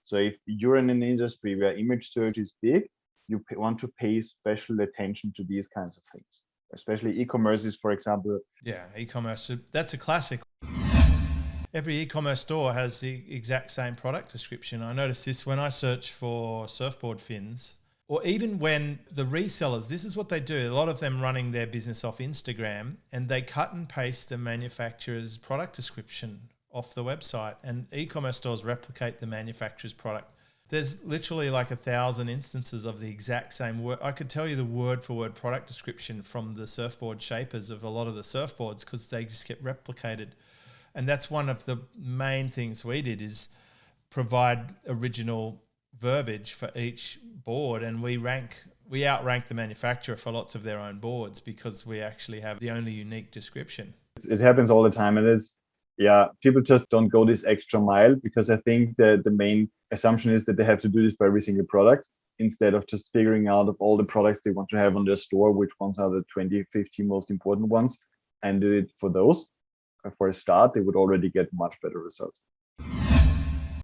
So if you're in an industry where image search is big, you want to pay special attention to these kinds of things, especially e-commerce is, for example. Yeah, e-commerce, that's a classic. Every e-commerce store has the exact same product description. I noticed this when I search for surfboard fins, or even when the resellers, this is what they do. A lot of them running their business off Instagram, and they cut and paste the manufacturer's product description off the website, and e-commerce stores replicate the manufacturer's product. There's literally like 1,000 instances of the exact same word. I could tell you the word for word product description from the surfboard shapers of a lot of the surfboards because they just get replicated. And that's one of the main things we did is provide original verbiage for each board, and we outrank the manufacturer for lots of their own boards because we actually have the only unique description. It happens all the time, and people just don't go this extra mile because I think that the main assumption is that they have to do this for every single product instead of just figuring out of all the products they want to have on their store, which ones are the 20, 50 most important ones, and do it for those. For a start, they would already get much better results.